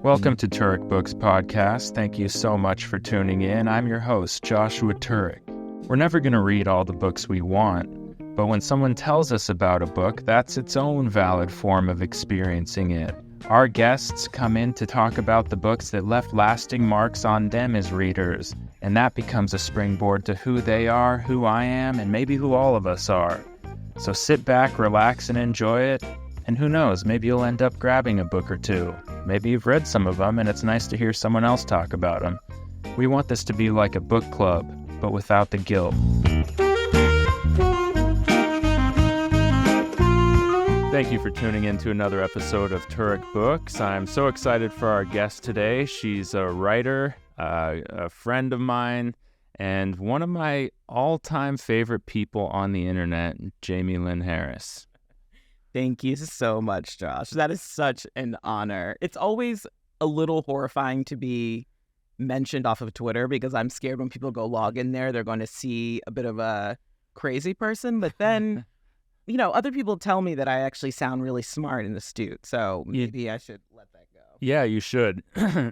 Welcome to Turek Books Podcast. Thank you so much for tuning in. I'm your host, Joshua Turek. We're never going to read all the books we want, but when someone tells us about a book, that's its own valid form of experiencing it. Our guests come in to talk about the books that left lasting marks on them as readers, and that becomes a springboard to who they are, who I am, and maybe who all of us are. So sit back, relax, and enjoy it. And who knows, maybe you'll end up grabbing a book or two. Maybe you've read some of them, and it's nice to hear someone else talk about them. We want this to be like a book club, but without the guilt. Thank you for tuning in to another episode of Turek Books. I'm so excited for our guest today. She's a writer, a friend of mine, and one of my all-time favorite people on the internet, Jamie Lynn Harris. Thank you so much, Josh. That is such an honor. It's always a little horrifying to be mentioned off of Twitter because I'm scared when people go log in there, they're going to see a bit of a crazy person. But then, other people tell me that I actually sound really smart and astute. So maybe I should let that go. Yeah, you should.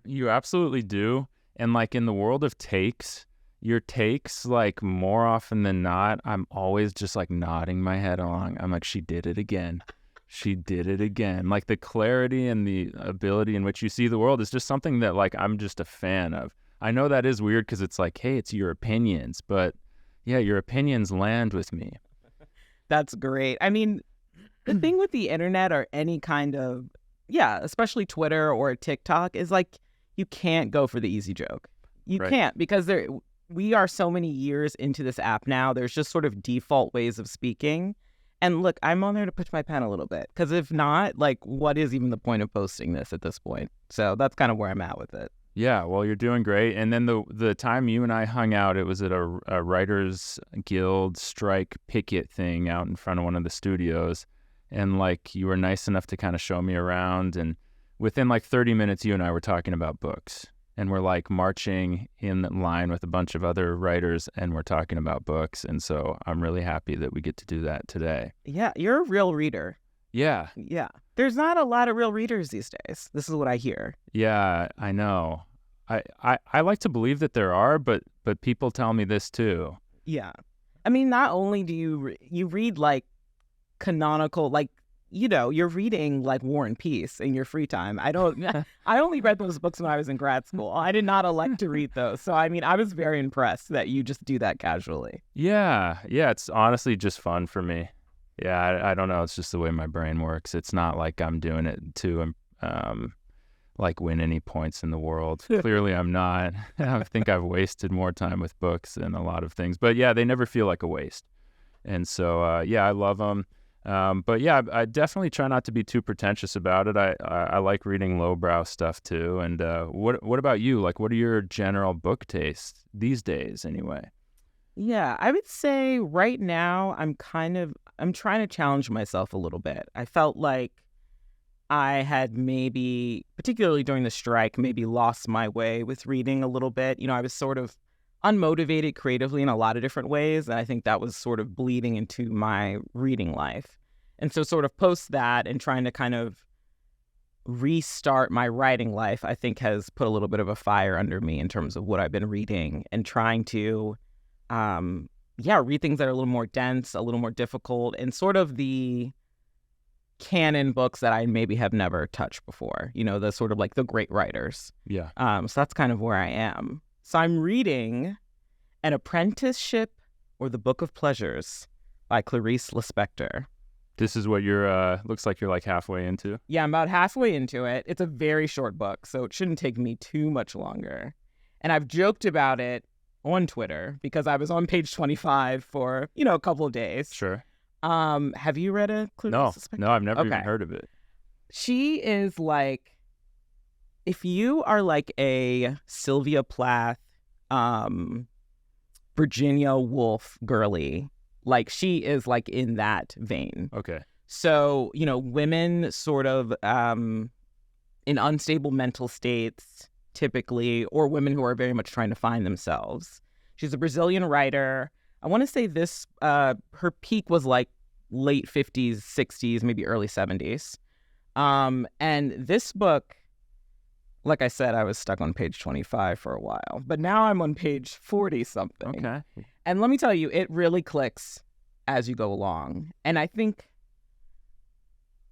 You absolutely do. And like in the world of takes, your takes, like more often than not, I'm always just like nodding my head along. I'm like, she did it again. She did it again. Like the clarity and the ability in which you see the world is just something that like I'm just a fan of. I know that is weird because it's like, hey, it's your opinions. But yeah, your opinions land with me. That's great. I mean, the thing with the internet or any kind of, especially Twitter or TikTok is like you can't go for the easy joke. You can't because we are so many years into this app now. There's just sort of default ways of speaking. And look, I'm on there to push my pen a little bit because if not, like, what is even the point of posting this at this point? So that's kind of where I'm at with it. Yeah, well, you're doing great. And then the time you and I hung out, it was at a Writers Guild strike picket thing out in front of one of the studios. And like you were nice enough to kind of show me around. And within like 30 minutes, you and I were talking about books. And we're like marching in line with a bunch of other writers and we're talking about books. And so I'm really happy that we get to do that today. Yeah, you're a real reader. Yeah. Yeah. There's not a lot of real readers these days. This is what I hear. Yeah, I know. I like to believe that there are, but people tell me this too. Yeah. I mean, not only do you read like canonical, like, you're reading like War and Peace in your free time. I only read those books when I was in grad school. I did not elect to read those. So, I mean, I was very impressed that you just do that casually. Yeah. It's honestly just fun for me. Yeah, I don't know. It's just the way my brain works. It's not like I'm doing it to like win any points in the world. Clearly, I'm not. I think I've wasted more time with books than a lot of things. But yeah, they never feel like a waste. And so, I love them. But yeah, I definitely try not to be too pretentious about it. I like reading lowbrow stuff too. And what about you? Like, what are your general book tastes these days anyway? Yeah, I would say right now I'm trying to challenge myself a little bit. I felt like I had maybe, particularly during the strike, maybe lost my way with reading a little bit. I was sort of unmotivated creatively in a lot of different ways. And I think that was sort of bleeding into my reading life. And so sort of post that and trying to kind of restart my writing life, I think has put a little bit of a fire under me in terms of what I've been reading and trying to, read things that are a little more dense, a little more difficult, and sort of the canon books that I maybe have never touched before, the sort of like the great writers. Yeah. So that's kind of where I am. So I'm reading An Apprenticeship or the Book of Pleasures by Clarice Lispecter. This is what you're, looks like you're like halfway into. Yeah, I'm about halfway into it. It's a very short book, so it shouldn't take me too much longer. And I've joked about it on Twitter because I was on page 25 for, a couple of days. Sure. Have you read a Clarice Lispecter? No, I've never even heard of it. She is like, if you are like a Sylvia Plath, Virginia Woolf girly, like she is like in that vein. Okay. So, women sort of in unstable mental states, typically, or women who are very much trying to find themselves. She's a Brazilian writer. I want to say this, her peak was like late 50s, 60s, maybe early 70s. And this book, like I said, I was stuck on page 25 for a while, but now I'm on page 40 something. Okay. And let me tell you, it really clicks as you go along. And I think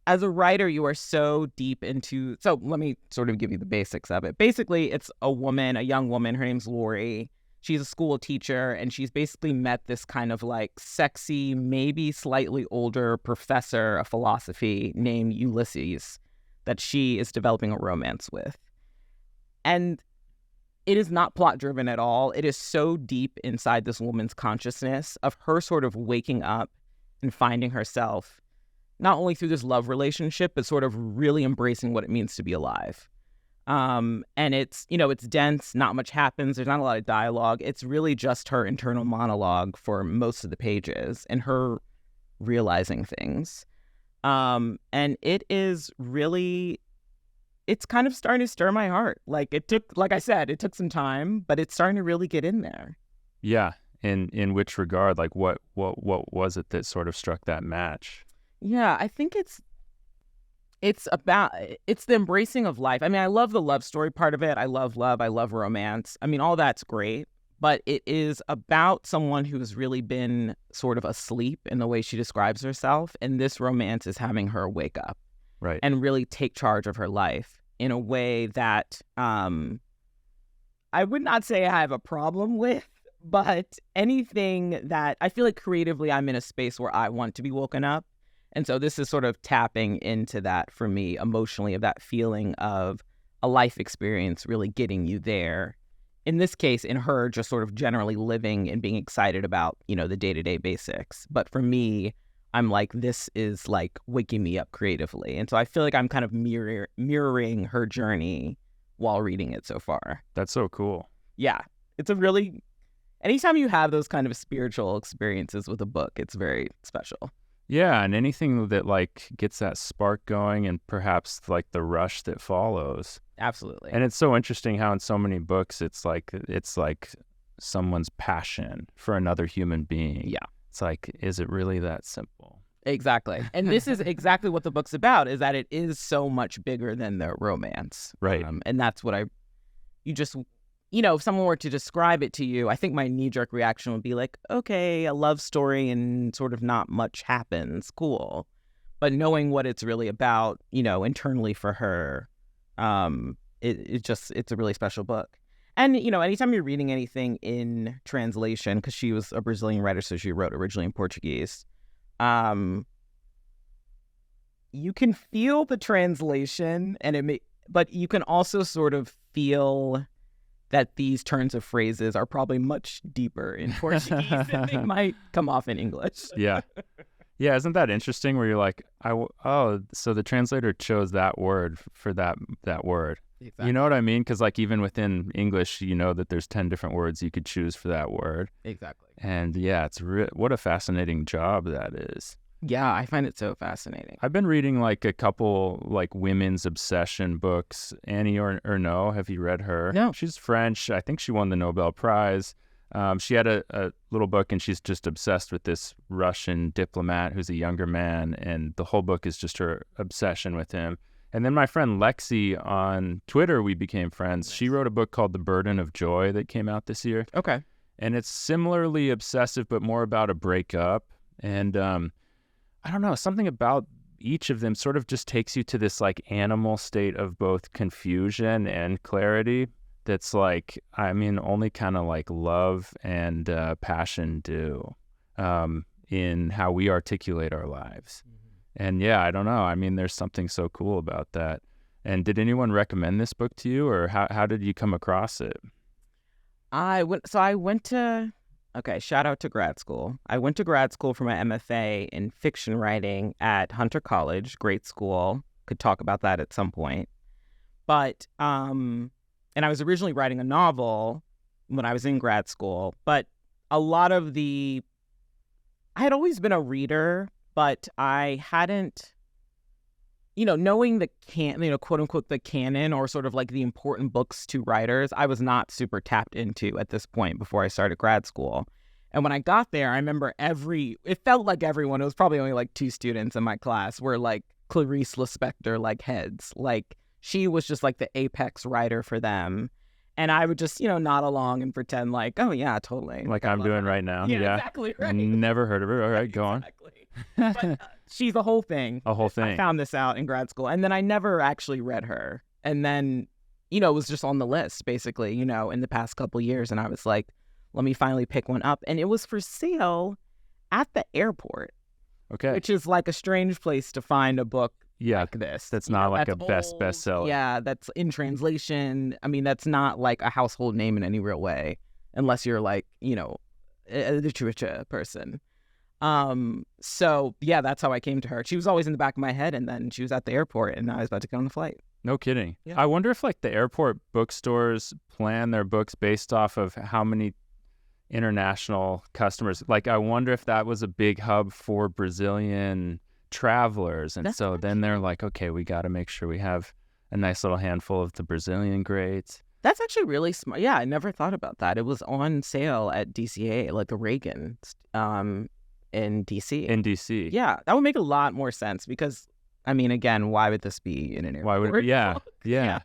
as a writer, you are so deep into... So let me sort of give you the basics of it. Basically, it's a young woman. Her name's Lori. She's a school teacher, and she's basically met this kind of like sexy, maybe slightly older professor of philosophy named Ulysses that she is developing a romance with. And it is not plot-driven at all. It is so deep inside this woman's consciousness of her sort of waking up and finding herself, not only through this love relationship, but sort of really embracing what it means to be alive. And it's, it's dense, not much happens, there's not a lot of dialogue. It's really just her internal monologue for most of the pages and her realizing things. And it is really... it's kind of starting to stir my heart. Like I said, it took some time, but it's starting to really get in there. Yeah. In which regard? Like what was it that sort of struck that match? Yeah, I think it's the embracing of life. I mean, I love the love story part of it. I love love. I love romance. I mean, all that's great, but it is about someone who's really been sort of asleep in the way she describes herself. And this romance is having her wake up. Right. And really take charge of her life in a way that I would not say I have a problem with, but anything that I feel like creatively I'm in a space where I want to be woken up. And so this is sort of tapping into that for me emotionally, of that feeling of a life experience really getting you there. In this case, in her just sort of generally living and being excited about, the day-to-day basics. But for me, I'm like, this is like waking me up creatively. And so I feel like I'm kind of mirroring her journey while reading it so far. That's so cool. Yeah. It's anytime you have those kind of spiritual experiences with a book, it's very special. Yeah. And anything that like gets that spark going and perhaps like the rush that follows. Absolutely. And it's so interesting how in so many books, it's like someone's passion for another human being. Yeah. It's like, is it really that simple? Exactly. And this is exactly what the book's about, is that it is so much bigger than the romance. Right. And that's what if someone were to describe it to you, I think my knee-jerk reaction would be like, okay, a love story and sort of not much happens. Cool. But knowing what it's really about, internally for her, it's a really special book. And, anytime you're reading anything in translation, because she was a Brazilian writer, so she wrote originally in Portuguese, you can feel the translation, but you can also sort of feel that these turns of phrases are probably much deeper in Portuguese than they might come off in English. Yeah. Yeah, isn't that interesting where you're like, so the translator chose that word for that word. Exactly. You know what I mean? Because like even within English, that there's 10 different words you could choose for that word. Exactly. And yeah, what a fascinating job that is. Yeah, I find it so fascinating. I've been reading like a couple like women's obsession books. Annie Ernaux, have you read her? No. She's French. I think she won the Nobel Prize. She had a little book and she's just obsessed with this Russian diplomat who's a younger man. And the whole book is just her obsession with him. And then my friend Lexi on Twitter, we became friends. Nice. She wrote a book called The Burden of Joy that came out this year. Okay. And it's similarly obsessive, but more about a breakup. And I don't know, something about each of them sort of just takes you to this like animal state of both confusion and clarity. That's like, I mean, only kind of like love and passion do in how we articulate our lives. Mm-hmm. And yeah, I don't know. I mean, there's something so cool about that. And did anyone recommend this book to you, or how did you come across it? Shout out to grad school. I went to grad school for my MFA in fiction writing at Hunter College, great school. Could talk about that at some point. But, and I was originally writing a novel when I was in grad school, but a lot of I had always been a reader, but I hadn't, knowing the quote unquote, the canon or sort of like the important books to writers, I was not super tapped into at this point before I started grad school. And when I got there, I remember it felt like everyone, it was probably only like 2 students in my class, were like Clarice Lispecter like heads. Like she was just like the apex writer for them. And I would just, nod along and pretend like, oh, yeah, totally. Like I'm doing right now. Yeah, exactly right. Never heard of her. All right, go on. But she's a whole thing. A whole thing. I found this out in grad school. And then I never actually read her. And then, it was just on the list, basically, in the past couple years. And I was like, let me finally pick one up. And it was for sale at the airport. Okay. Which is like a strange place to find a book like this. That's not like a bestseller. Yeah, that's in translation. I mean, that's not like a household name in any real way, unless you're like, a literature person. So yeah, that's how I came to her. She was always in the back of my head, and then she was at the airport, and I was about to get on the flight. No kidding. Yeah. I wonder if like the airport bookstores plan their books based off of how many international customers. Like, I wonder if that was a big hub for Brazilian travelers, and so then they're like, okay, we got to make sure we have a nice little handful of the Brazilian grades. That's actually really smart. Yeah, I never thought about that. It was on sale at DCA, like the Reagan, in DC. In DC. Yeah, that would make a lot more sense because, I mean, again, why would this be in an airport? Why would it? Yeah.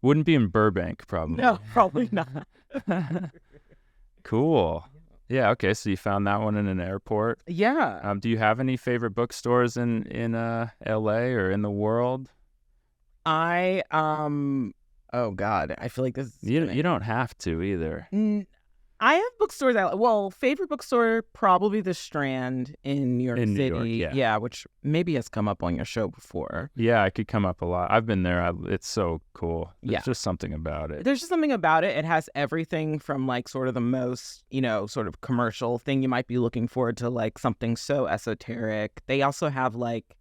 Wouldn't be in Burbank, probably. No, probably not. Cool. Yeah. Okay. So you found that one in an airport. Yeah. Do you have any favorite bookstores in LA or in the world? Oh God, I feel like this. You don't have to either. I have bookstores. Favorite bookstore probably the Strand in New York City. Yeah, which maybe has come up on your show before. Yeah, it could come up a lot. I've been there. It's so cool. There's just something about it. There's just something about it. It has everything from like sort of the most, sort of commercial thing you might be looking for to like something so esoteric. They also have like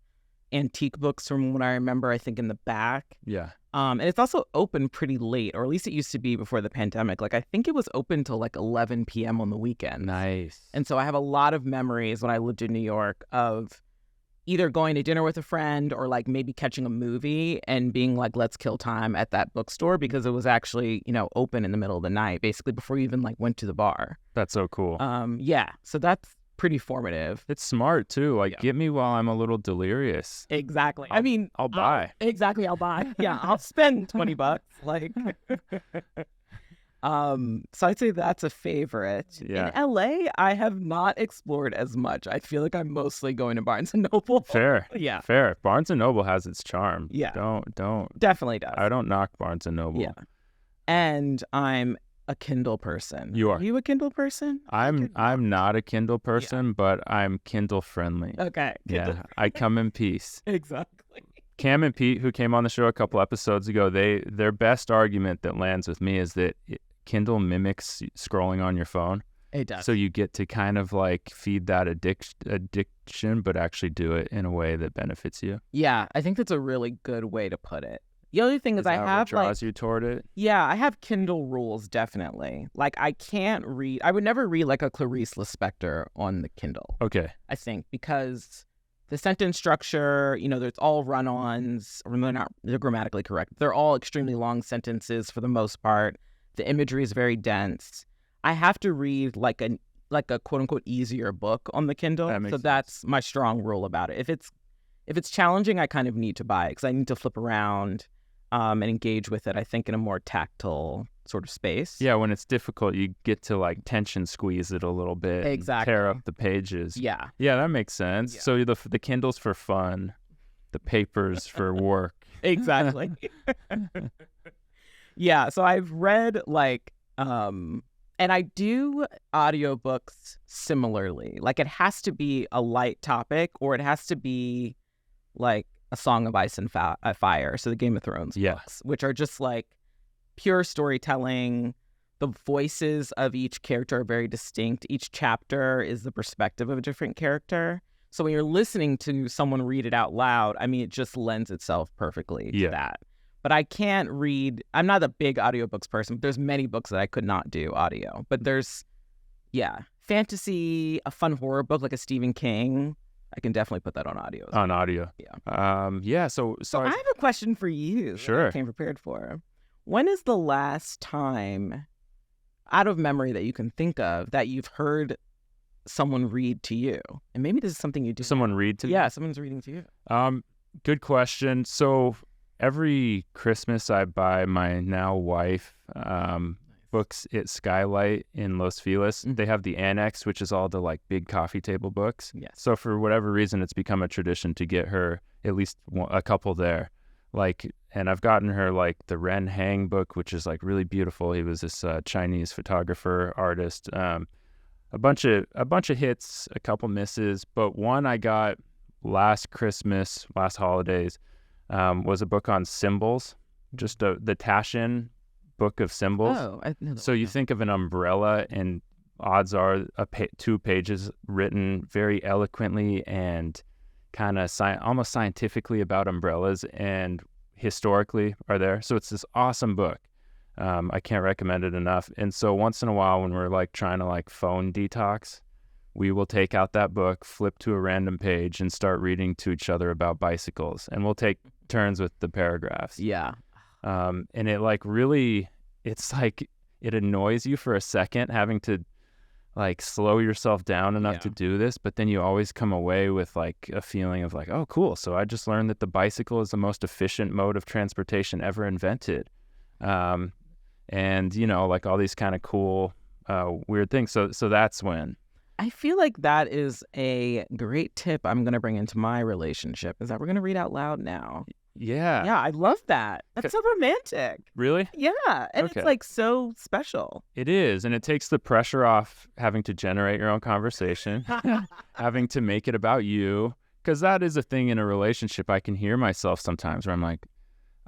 antique books from what I remember, I think in the back. Yeah. And it's also open pretty late, or at least it used to be before the pandemic. Like, I think it was open till like 11 p.m. on the weekend. Nice. And so I have a lot of memories when I lived in New York of either going to dinner with a friend or like maybe catching a movie and being like, let's kill time at that bookstore because it was actually, open in the middle of the night, basically before you even like went to the bar. That's so cool. Yeah. So that's pretty formative. It's smart too. Like, get me while I'm a little delirious. Exactly. I'll buy. I'll buy. Yeah, I'll spend $20. Like, so I'd say that's a favorite. Yeah. In LA, I have not explored as much. I feel like I'm mostly going to Barnes and Noble. Fair. Yeah. Fair. Barnes and Noble has its charm. Yeah. Don't. Definitely does. I don't knock Barnes and Noble. Yeah. And I'm a Kindle person. You are. Are you a Kindle person? I'm not a Kindle person, but I'm Kindle friendly. Okay. Yeah. I come in peace. Exactly. Cam and Pete, who came on the show a couple episodes ago, their best argument that lands with me is that Kindle mimics scrolling on your phone. It does. So you get to kind of like feed that addiction, but actually do it in a way that benefits you. Yeah, I think that's a really good way to put it. The other thing is I have what draws you toward it? Yeah, I have Kindle rules, definitely. Like, I would never read like a Clarice Lispecter on the Kindle. Okay. I think because the sentence structure, there's all run-ons, or they're grammatically correct. They're all extremely long sentences for the most part. The imagery is very dense. I have to read like a quote unquote easier book on the Kindle. That's my strong rule about it. If it's challenging, I kind of need to buy it because I need to flip around and engage with it, I think, in a more tactile sort of space. Yeah, when it's difficult, you get to like tension squeeze it a little bit. Exactly. Tear up the pages. Yeah. Yeah, that makes sense. Yeah. So the Kindle's for fun, the paper's for work. Exactly. Yeah, so I've read like, and I do audiobooks similarly. Like, it has to be a light topic or it has to be like A Song of Ice and Fire, so the Game of Thrones books, which are just like pure storytelling. The voices of each character are very distinct. Each chapter is the perspective of a different character. So when you're listening to someone read it out loud, I mean, it just lends itself perfectly to that. But I can't read. I'm not a big audiobooks person, but there's many books that I could not do audio. But there's, fantasy, a fun horror book like a Stephen King. I can definitely put that on audio. On audio. Yeah. So I have a question for you. Sure. That I came prepared for. When is the last time, out of memory that you can think of, that you've heard someone read to you? And maybe this is something you do. Someone read to me? Yeah, someone's reading to you. Good question. So every Christmas I buy my now wife books at Skylight in Los Feliz. They have the annex, which is all the like big coffee table books. Yes. So for whatever reason, it's become a tradition to get her at least a couple there. Like, and I've gotten her like the Ren Hang book, which is like really beautiful. He was this Chinese photographer, artist. A bunch of hits, a couple misses, but one I got last Christmas, last holidays, was a book on symbols, just the Taschen book of symbols. Oh, I know that So one. you think of an umbrella, and odds are 2 pages written very eloquently and kind of almost scientifically about umbrellas and historically are there. So it's this awesome book. I can't recommend it enough. And so once in a while when we're like trying to like phone detox, we will take out that book, flip to a random page and start reading to each other about bicycles. And we'll take turns with the paragraphs. Yeah. And it like really, it's like it annoys you for a second having to like slow yourself down enough to do this, but then you always come away with like a feeling of like, oh, cool. So I just learned that the bicycle is the most efficient mode of transportation ever invented. And you know, like all these kind of cool, weird things. So that's when. I feel like that is a great tip I'm going to bring into my relationship, is that we're going to read out loud now. Yeah. Yeah, I love that. That's so romantic. Really? Yeah, and Okay. it's like so special. It is, and it takes the pressure off having to generate your own conversation, having to make it about you, because that is a thing in a relationship. I can hear myself sometimes where I'm like,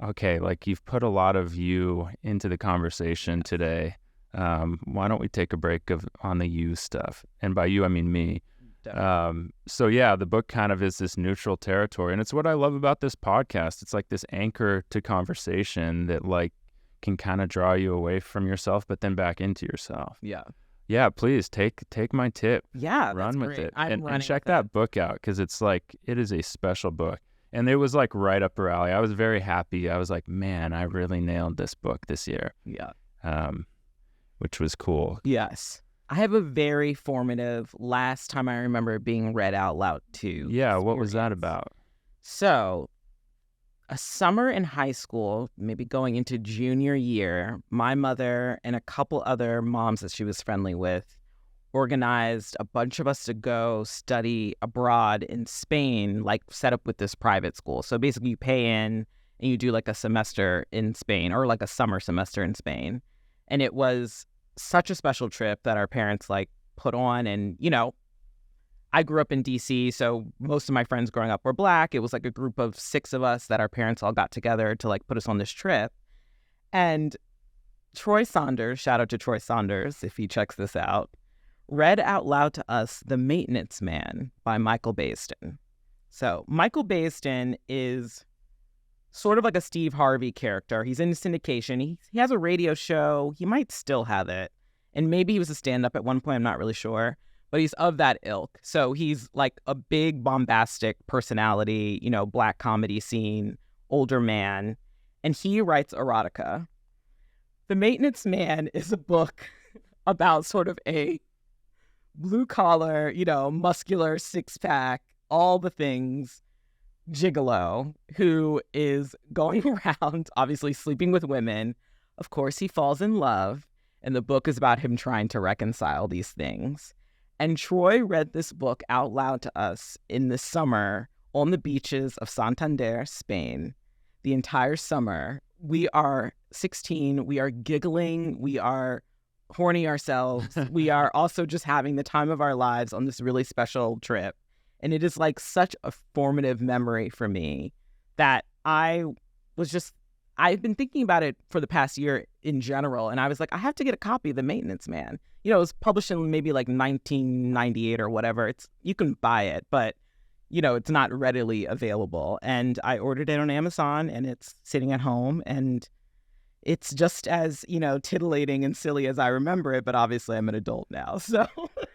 okay, like you've put a lot of you into the conversation today. Why don't we take a break on the you stuff? And by you, I mean me. So yeah, the book kind of is this neutral territory, and it's what I love about this podcast. It's like this anchor to conversation that like can kind of draw you away from yourself, but then back into yourself. Yeah, please take my tip. Yeah, Run that's with great. it I'm and check that book out, because it's like it is a special book, and it was like right up her alley. I was very happy. I was like, man, I really nailed this book this year. Yeah. Which was cool. Yes. I have a very formative last time I remember being read out loud to. Yeah, what was that experience. about? So, a summer in high school, maybe going into junior year, my mother and a couple other moms that she was friendly with organized a bunch of us to go study abroad in Spain, like set up with this private school. So basically you pay in and you do like a semester in Spain, or like a summer semester in Spain. And it was such a special trip that our parents like put on. And, you know, I grew up in DC, so most of my friends growing up were Black. It was like a group of 6 of us that our parents all got together to like put us on this trip. And Troy Saunders, shout out to Troy Saunders if he checks this out, read out loud to us The Maintenance Man by Michael Baisden. So Michael Baisden is sort of like a Steve Harvey character. He's in syndication. He has a radio show. He might still have it. And maybe he was a stand-up at one point. I'm not really sure. But he's of that ilk. So he's like a big bombastic personality, you know, Black comedy scene, older man. And he writes erotica. The Maintenance Man is a book about sort of a blue-collar, you know, muscular, six-pack, all the things, gigolo who is going around, obviously sleeping with women. Of course, he falls in love, and the book is about him trying to reconcile these things. And Troy read this book out loud to us in the summer on the beaches of Santander, Spain. The entire summer, we are 16, we are giggling, we are horny ourselves, we are also just having the time of our lives on this really special trip. And it is like such a formative memory for me that I've been thinking about it for the past year in general. And I was like, I have to get a copy of The Maintenance Man. You know, it was published in maybe like 1998 or whatever. You can buy it, but, you know, it's not readily available. And I ordered it on Amazon, and it's sitting at home. And it's just as, you know, titillating and silly as I remember it. But obviously I'm an adult now. So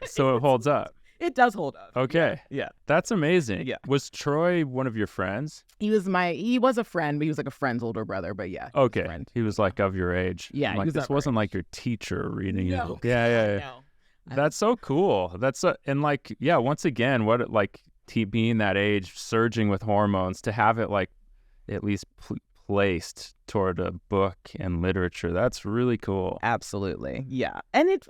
it holds up. It does hold up. Okay. Yeah. That's amazing. Yeah. Was Troy one of your friends? He was a friend, but he was like a friend's older brother. But yeah. Okay. Friend. He was like of your age. Yeah. Like, this wasn't like your teacher reading it. Yeah. No. That's so cool. And like, yeah, once again, what it like being that age, surging with hormones, to have it like at least placed toward a book and literature. That's really cool. Absolutely. Yeah. And it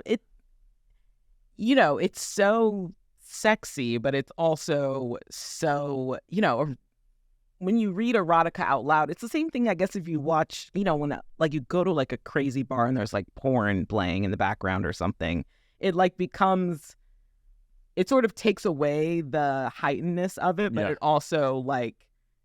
it's so sexy, but it's also so, when you read erotica out loud, it's the same thing, I guess, if you watch, when like you go to like a crazy bar and there's like porn playing in the background or something, it like becomes, it sort of takes away the heightenedness of it, but it also like,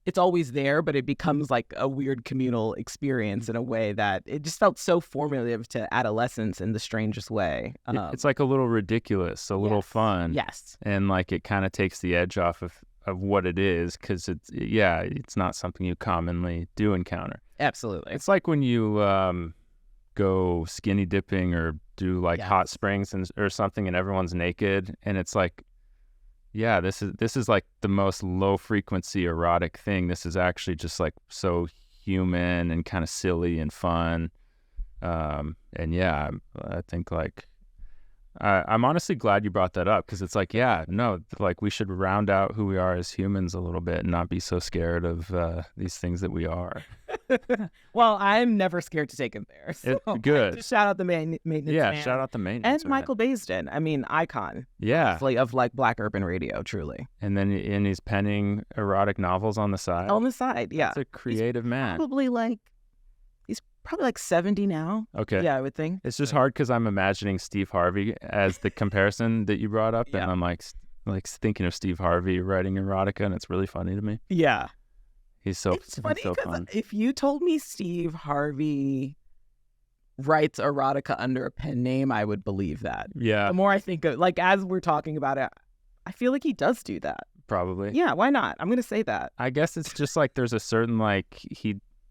it's always there, but it becomes like a weird communal experience in a way that it just felt so formative to adolescence in the strangest way. It's like a little ridiculous, a little fun. Yes. And like it kind of takes the edge off of what it is, because it's not something you commonly do encounter. Absolutely. It's like when you go skinny dipping or do like hot springs or something, and everyone's naked, and it's like, yeah, this is like the most low frequency erotic thing. This is actually just like so human and kind of silly and fun. And yeah, I think like I'm honestly glad you brought that up, because it's like, like we should round out who we are as humans a little bit and not be so scared of these things that we are. Well, I'm never scared to take him there. So good. Just shout out the maintenance man. Shout out the maintenance and Michael Baisden. I mean, icon. Yeah. Of like Black urban radio, truly. And then he's penning erotic novels on the side. On the side, yeah. That's a creative man. He's probably like 70 now. Okay. Yeah, I would think. It's just hard because I'm imagining Steve Harvey as the comparison that you brought up, and I'm like thinking of Steve Harvey writing erotica, and it's really funny to me. Yeah. It's funny so because fun. if you told me Steve Harvey writes erotica under a pen name, I would believe that. Yeah. The more I think of, like, as we're talking about it, I feel like he does do that. Probably. Yeah, why not? I'm going to say that. I guess it's just like there's a certain like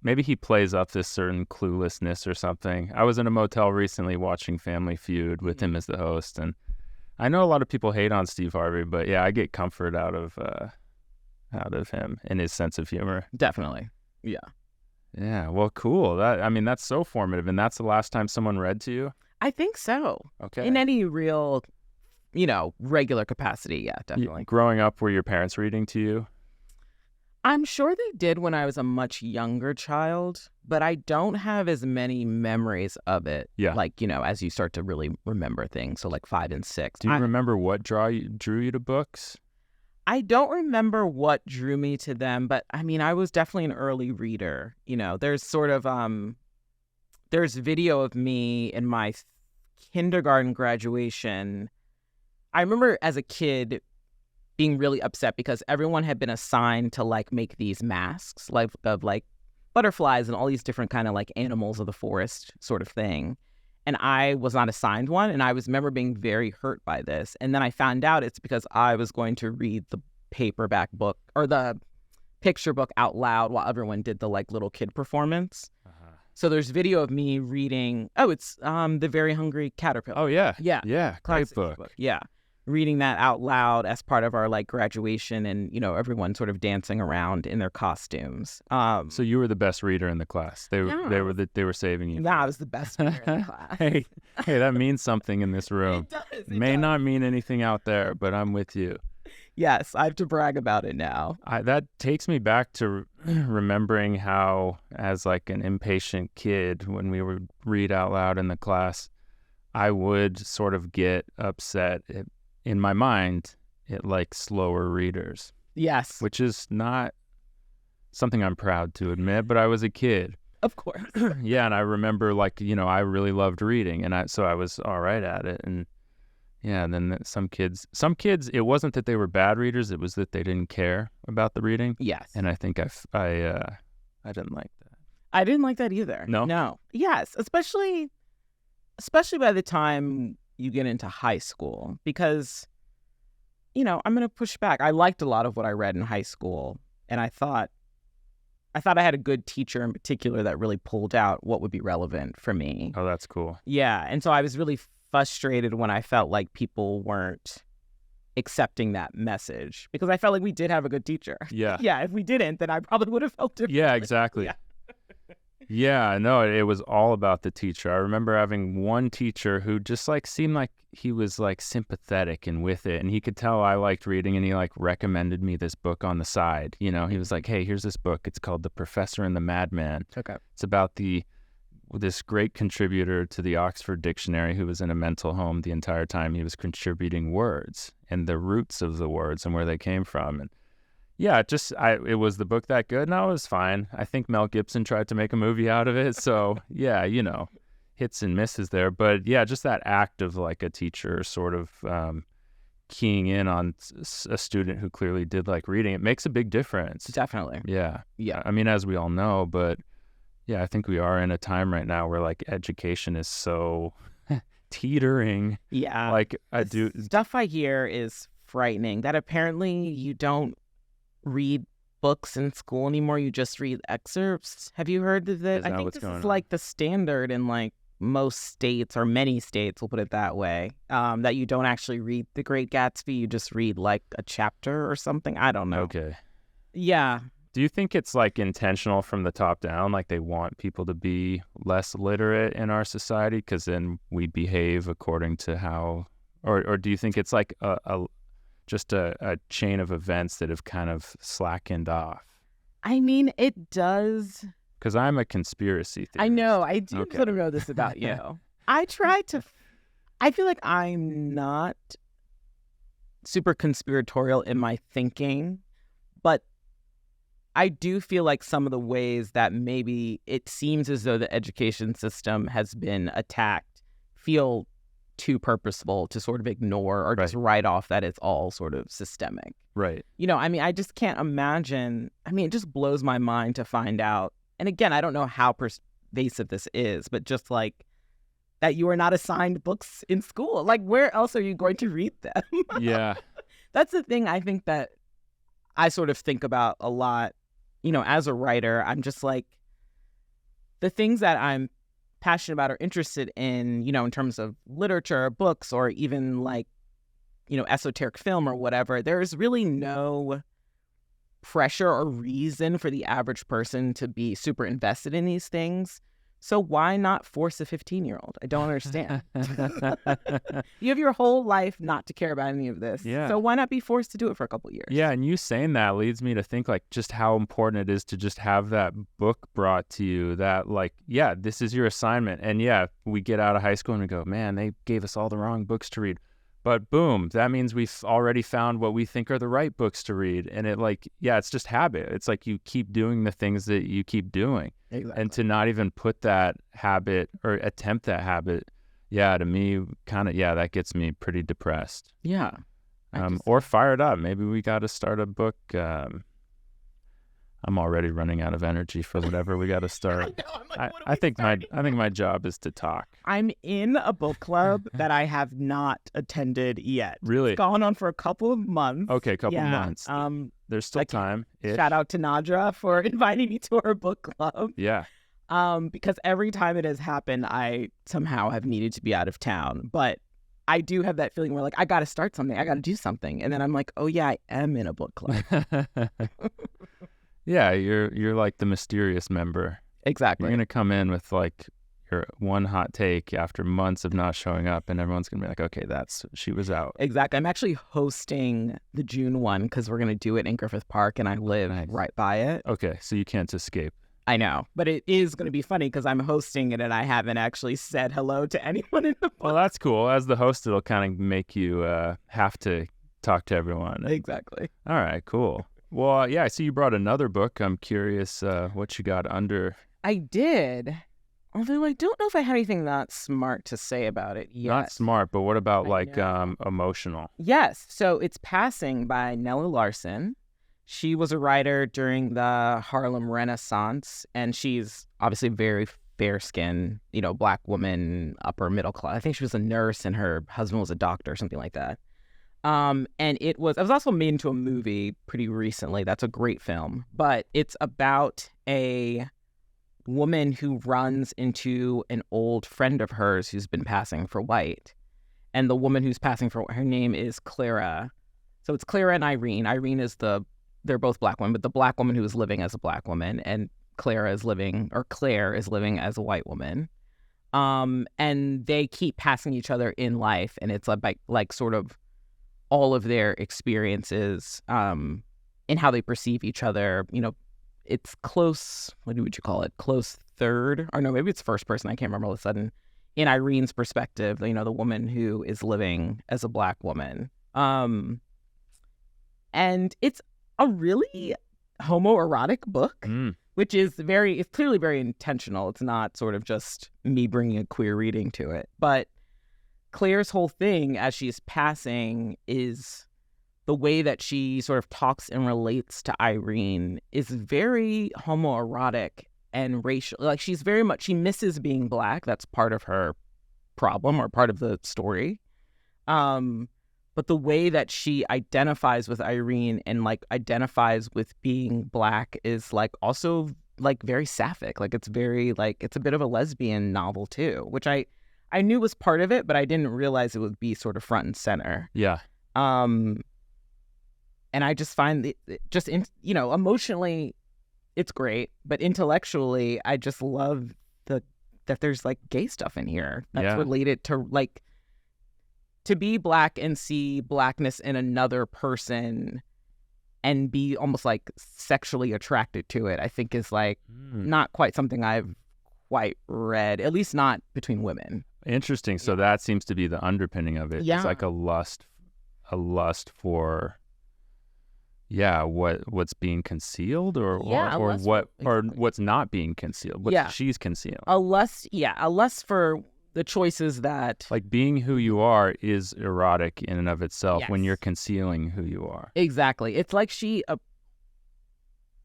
maybe he plays up this certain cluelessness or something. I was in a motel recently watching Family Feud with him as the host, and I know a lot of people hate on Steve Harvey, but yeah, I get comfort out of him and his sense of humor. Definitely. Yeah. Yeah. Well, cool. That's so formative. And that's the last time someone read to you? I think so. Okay. In any real, regular capacity. Yeah, definitely. Growing up, were your parents reading to you? I'm sure they did when I was a much younger child, but I don't have as many memories of it. Yeah. Like, as you start to really remember things. So like 5 and 6. Do you remember what drew you to books? I don't remember what drew me to them, but I mean, I was definitely an early reader. There's sort of, there's video of me in my kindergarten graduation. I remember as a kid being really upset because everyone had been assigned to like make these masks of butterflies and all these different kind of like animals of the forest sort of thing. And I was not assigned one. And I remember being very hurt by this. And then I found out it's because I was going to read the paperback book or the picture book out loud while everyone did the like little kid performance. Uh-huh. So there's video of me reading. Oh, it's The Very Hungry Caterpillar. Oh, yeah. Yeah. Yeah. Great book. Yeah. Reading that out loud as part of our like graduation, and everyone sort of dancing around in their costumes. So you were the best reader in the class. They were saving you. I was the best reader in the class. hey, that means something in this room. It does. May not mean anything out there, but I'm with you. Yes, I have to brag about it now. That takes me back to remembering how, as like an impatient kid, when we would read out loud in the class, I would sort of get upset in my mind at like slower readers. Yes. Which is not something I'm proud to admit, but I was a kid. Of course. Yeah, and I remember like, I really loved reading, and so I was all right at it. And yeah, and then some kids, it wasn't that they were bad readers, it was that they didn't care about the reading. Yes. And I think I didn't like that. I didn't like that either. No. Yes, especially by the time you get into high school, because I'm going to push back. I liked a lot of what I read in high school, and I thought I had a good teacher in particular that really pulled out what would be relevant for me. Oh, that's cool. Yeah, and so I was really frustrated when I felt like people weren't accepting that message, because I felt like we did have a good teacher. Yeah. Yeah, if we didn't, then I probably would have felt differently. Yeah, exactly. Yeah. Yeah, no, it was all about the teacher. I remember having one teacher who just like seemed like he was like sympathetic and with it, and he could tell I liked reading, and he like recommended me this book on the side. You know, he was like, "Hey, here's this book. It's called The Professor and the Madman. Okay. It's about this great contributor to the Oxford Dictionary who was in a mental home the entire time he was contributing words and the roots of the words and where they came from." And yeah, it was the book that good? No, it was fine. I think Mel Gibson tried to make a movie out of it. So yeah, you know, hits and misses there. But yeah, just that act of like a teacher sort of keying in on a student who clearly did like reading, it makes a big difference. Definitely. Yeah. Yeah. I mean, as we all know, but yeah, I think we are in a time right now where like education is so teetering. Yeah. Like Stuff I hear is frightening that apparently you don't read books in school anymore. You just read excerpts. Have you heard of this? I think this is like the standard in like most states, or many states, we'll put it that way, that you don't actually read The Great Gatsby. You just read like a chapter or something. I don't know. Okay. Yeah. Do you think it's like intentional from the top down? Like they want people to be less literate in our society because then we behave according to how, or do you think it's like just a chain of events that have kind of slackened off? I mean, it does. Because I'm a conspiracy theorist. I know. I do sort of know this about you. I feel like I'm not super conspiratorial in my thinking, but I do feel like some of the ways that maybe it seems as though the education system has been attacked feel too purposeful to sort of ignore or just write off that it's all sort of systemic. Right. You know, I mean, I just can't imagine. I mean, it just blows my mind to find out. And again, I don't know how pervasive this is, but just like that you are not assigned books in school. Like, where else are you going to read them? Yeah. That's the thing I think that I sort of think about a lot. You know, as a writer, I'm just like, the things that I'm passionate about or interested in, you know, in terms of literature or books or even like, you know, esoteric film or whatever, there's really no pressure or reason for the average person to be super invested in these things. So why not force a 15-year-old? I don't understand. You have your whole life not to care about any of this. Yeah. So why not be forced to do it for a couple of years? Yeah, and you saying that leads me to think like just how important it is to just have that book brought to you that like, yeah, this is your assignment. And yeah, we get out of high school and we go, man, they gave us all the wrong books to read. But boom, that means we've already found what we think are the right books to read. And it like, yeah, it's just habit. It's like you keep doing the things that you keep doing. Exactly. And to not even put that habit or attempt that habit, yeah, to me, kind of, yeah, that gets me pretty depressed. Yeah. Or fired up. Maybe we got to start a book. I'm already running out of energy for whatever we got to start. I think my job is to talk. I'm in a book club that I have not attended yet. Really? It's gone on for a couple of months. Okay, couple of months. There's still time. Shout out to Nadra for inviting me to her book club. Yeah. Because every time it has happened, I somehow have needed to be out of town. But I do have that feeling where like I got to start something. I got to do something, and then I'm like, oh yeah, I am in a book club. Yeah, you're like the mysterious member. Exactly. You're gonna come in with like your one hot take after months of not showing up, and everyone's gonna be like, okay, she was out. Exactly. I'm actually hosting the June one because we're gonna do it in Griffith Park, and I live right by it. Okay, so you can't escape. I know, but it is gonna be funny because I'm hosting it, and I haven't actually said hello to anyone in the book. Well, that's cool. As the host, it'll kind of make you have to talk to everyone. Exactly. All right, cool. Well, yeah, I see you brought another book. I'm curious what you got under. I did, although I don't know if I have anything that smart to say about it yet. Not smart, but what about emotional? Yes. So it's Passing by Nella Larsen. She was a writer during the Harlem Renaissance, and she's obviously very fair-skinned, you know, Black woman, upper middle class. I think she was a nurse and her husband was a doctor or something like that. And it was also made into a movie pretty recently. That's a great film, but it's about a woman who runs into an old friend of hers who's been passing for white. And the woman who's passing for, her name is Clara. So it's Clara and Irene. Irene is they're both Black women, but the Black woman who is living as a Black woman. And Claire is living as a white woman. And they keep passing each other in life, and it's like sort of all of their experiences in how they perceive each other. It's close, what would you call it? Close third, or no, maybe it's first person. I can't remember all of a sudden. In Irene's perspective, the woman who is living as a Black woman. And it's a really homoerotic book, which is it's clearly very intentional. It's not sort of just me bringing a queer reading to it. But Claire's whole thing as she's passing is the way that she sort of talks and relates to Irene is very homoerotic and racial. Like she misses being Black. That's part of her problem or part of the story. But the way that she identifies with Irene and like identifies with being Black is like also like very sapphic. Like it's very like it's a bit of a lesbian novel too, which I knew was part of it, but I didn't realize it would be sort of front and center. Yeah. And I just find emotionally it's great, but intellectually I just love that there's like gay stuff in here that's related to like to be Black and see Blackness in another person and be almost like sexually attracted to it, I think is like not quite something I've quite read, at least not between women. Interesting. So that seems to be the underpinning of it. Yeah. It's like a lust for what's being concealed or what's not being concealed, what she's concealing. A lust for the choices that... Like being who you are is erotic in and of itself when you're concealing who you are. Exactly. It's like she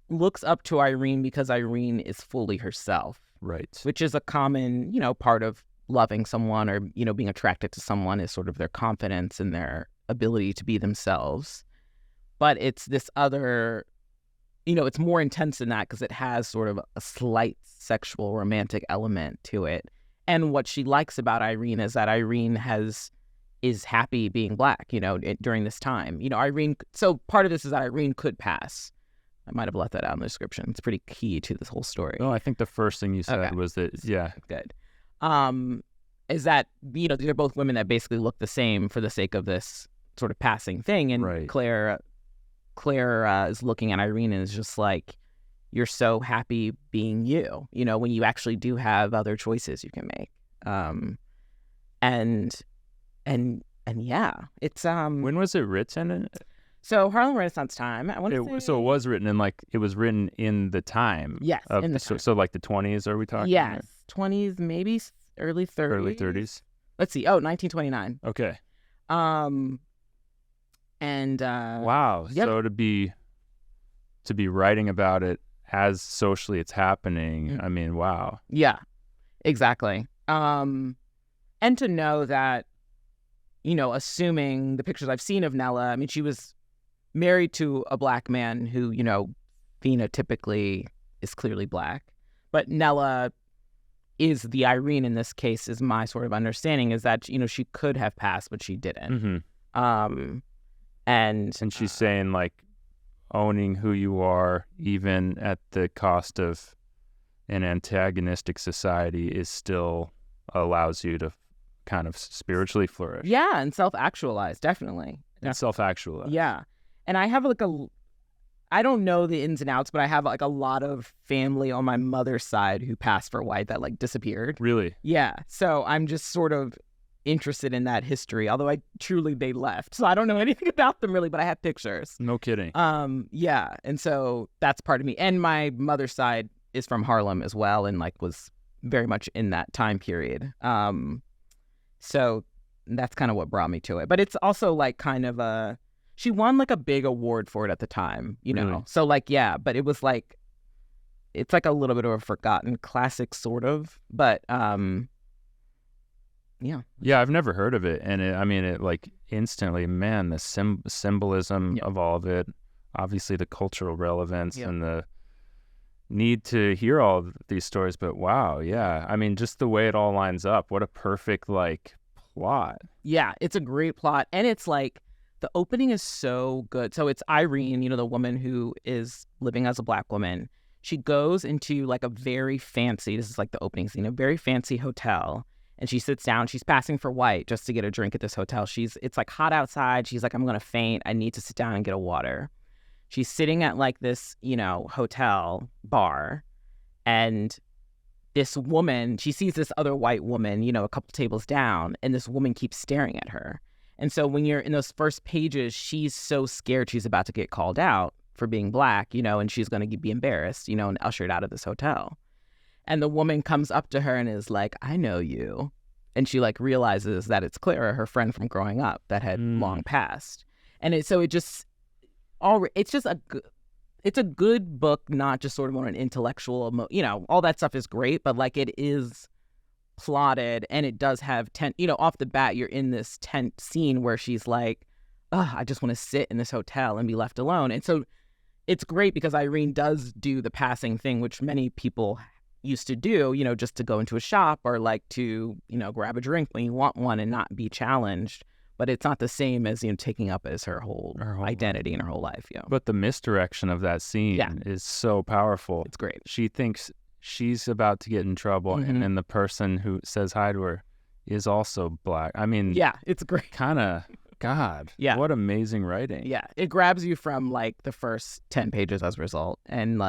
looks up to Irene because Irene is fully herself. Right. Which is a common, part of loving someone or, being attracted to someone is sort of their confidence and their ability to be themselves. But it's this other, it's more intense than that because it has sort of a slight sexual romantic element to it. And what she likes about Irene is that Irene is happy being Black, during this time. Irene, so part of this is that Irene could pass. I might have left that out in the description. It's pretty key to this whole story. Oh, I think the first thing you said was that, Good. Is that, they're both women that basically look the same for the sake of this sort of passing thing. And right. Claire is looking at Irene and is just like, you're so happy being you, when you actually do have other choices you can make. And yeah, it's... When was it written? So Harlem Renaissance time. I want to say... So it was written in the time. Yes, in the time. So like the 20s, are we talking? Yes, 20s, maybe early 30s. Early 30s. Let's see. Oh, 1929. Okay. And wow. Yep. So to be writing about it as socially it's happening, I mean, wow. Yeah, exactly. And to know that, assuming the pictures I've seen of Nella, I mean, she was married to a Black man who, phenotypically is clearly Black. But Nella is the Irene in this case, is my sort of understanding, is that, she could have passed, but she didn't. Mm-hmm. And she's saying, like, owning who you are, even at the cost of an antagonistic society, is still allows you to kind of spiritually flourish. Yeah, and self-actualize, definitely. And self-actualize. Yeah. And I have I don't know the ins and outs, but I have like a lot of family on my mother's side who passed for white that like disappeared. Really? Yeah. So I'm just sort of interested in that history, although they left. So I don't know anything about them really, but I have pictures. No kidding. Yeah. And so that's part of me. And my mother's side is from Harlem as well and like was very much in that time period. So that's kind of what brought me to it. But it's also like kind of she won like a big award for it at the time, Really? So like, yeah, but it was like, it's like a little bit of a forgotten classic sort of, but yeah. Yeah, I've never heard of it. And it like instantly, man, the symbolism of all of it, obviously the cultural relevance and the need to hear all of these stories. But wow, yeah. I mean, just the way it all lines up. What a perfect like plot. Yeah, it's a great plot. And it's like, the opening is so good. So it's Irene, the woman who is living as a Black woman. She goes into like a very fancy, this is like the opening scene, a very fancy hotel. And she sits down. She's passing for white just to get a drink at this hotel. It's like hot outside. She's like, I'm going to faint. I need to sit down and get a water. She's sitting at like this, hotel bar. And this woman, she sees this other white woman, a couple tables down. And this woman keeps staring at her. And so when you're in those first pages, she's so scared she's about to get called out for being Black, and she's going to be embarrassed, and ushered out of this hotel. And the woman comes up to her and is like, I know you. And she like realizes that it's Clara, her friend from growing up that had long passed. And it's just it's a good book, not just sort of on an intellectual, all that stuff is great, but like it is plotted and it does have off the bat, you're in this tent scene where she's like, I just want to sit in this hotel and be left alone. And so it's great because Irene does do the passing thing, which many people used to do, just to go into a shop or like to, grab a drink when you want one and not be challenged. But it's not the same as, taking up as her whole identity and her whole life. But the misdirection of that scene is so powerful. It's great. She thinks she's about to get in trouble, and then the person who says hi to her is also Black. I mean, it's great. Kind of, God, what amazing writing. Yeah, it grabs you from like the first 10 pages as a result. And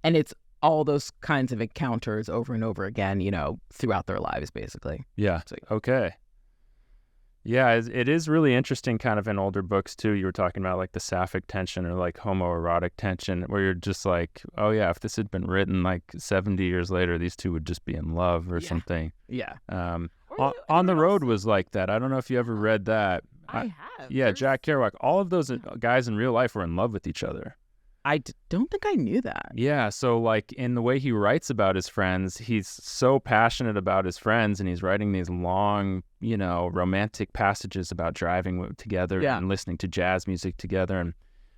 it's all those kinds of encounters over and over again, throughout their lives, basically. Yeah. Okay. Yeah, it is really interesting kind of in older books, too. You were talking about like the sapphic tension or like homoerotic tension where you're just like, oh, yeah, if this had been written like 70 years later, these two would just be in love or something. Yeah. On the Road was like that. I don't know if you ever read that. I have. Yeah, Jack Kerouac. All of those guys in real life were in love with each other. I don't think I knew that. Yeah, so like in the way he writes about his friends, he's so passionate about his friends and he's writing these long, romantic passages about driving together and listening to jazz music together and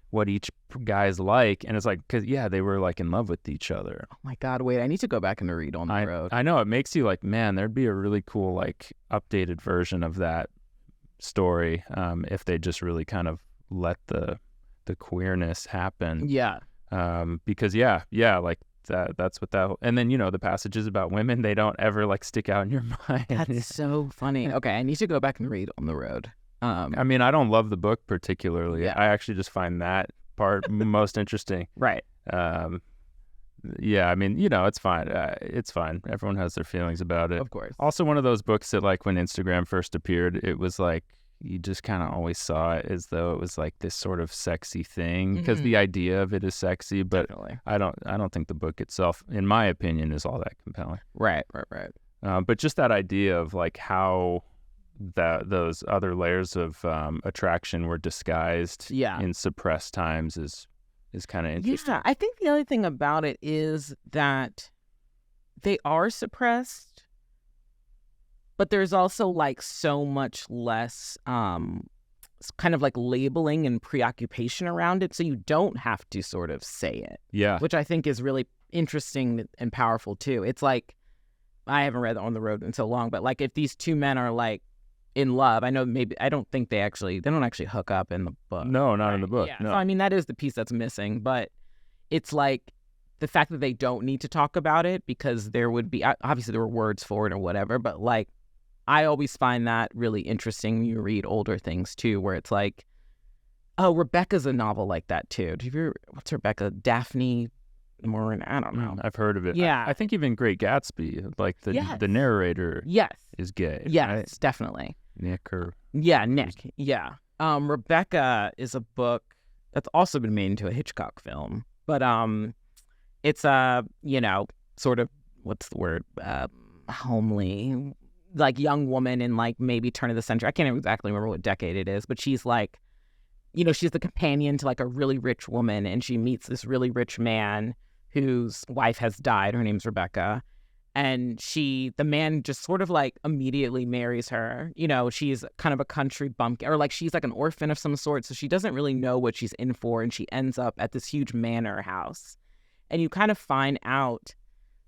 what each guy's like. And it's like, because, they were like in love with each other. Oh my God, wait, I need to go back and read On the Road. I know, it makes you like, man, there'd be a really cool like updated version of that story if they just really kind of let the queerness happen. Yeah. Because like that's what that, and then the passages about women, they don't ever like stick out in your mind. That's so funny. Okay, I need to go back and read On the Road. I mean, I don't love the book particularly. I actually just find that part most interesting. Right. Yeah, I mean, it's fine. It's fine. Everyone has their feelings about it. Of course. Also, one of those books that like when Instagram first appeared, it was like you just kind of always saw it as though it was like this sort of sexy thing because the idea of it is sexy, but definitely. I don't think the book itself, in my opinion, is all that compelling. Right. But just that idea of like how those other layers of attraction were disguised in suppressed times is kind of interesting. Yeah, I think the other thing about it is that they are suppressed, but there's also like so much less kind of like labeling and preoccupation around it. So you don't have to sort of say it. Yeah. Which I think is really interesting and powerful too. It's like, I haven't read On the Road in so long, but like if these two men are like in love, I don't think they don't actually hook up in the book. No, not in the book. Yeah. No. So I mean, that is the piece that's missing, but it's like the fact that they don't need to talk about it because there would be, obviously there were words for it or whatever, but like, I always find that really interesting when you read older things too, where it's like, oh, Rebecca's a novel like that too. What's Rebecca? Daphne Morin? I don't know. I've heard of it. Yeah. I think even Great Gatsby, like the narrator is gay. Yes, right? Definitely. Nick. Yeah. Rebecca is a book that's also been made into a Hitchcock film, but it's sort of, what's the word? Homely, like young woman in like maybe turn of the century. I can't exactly remember what decade it is, but she's like, she's the companion to like a really rich woman, and she meets this really rich man whose wife has died. Her name's Rebecca. And the man just sort of like immediately marries her. She's kind of a country bumpkin, or like she's like an orphan of some sort. So she doesn't really know what she's in for. And she ends up at this huge manor house. And you kind of find out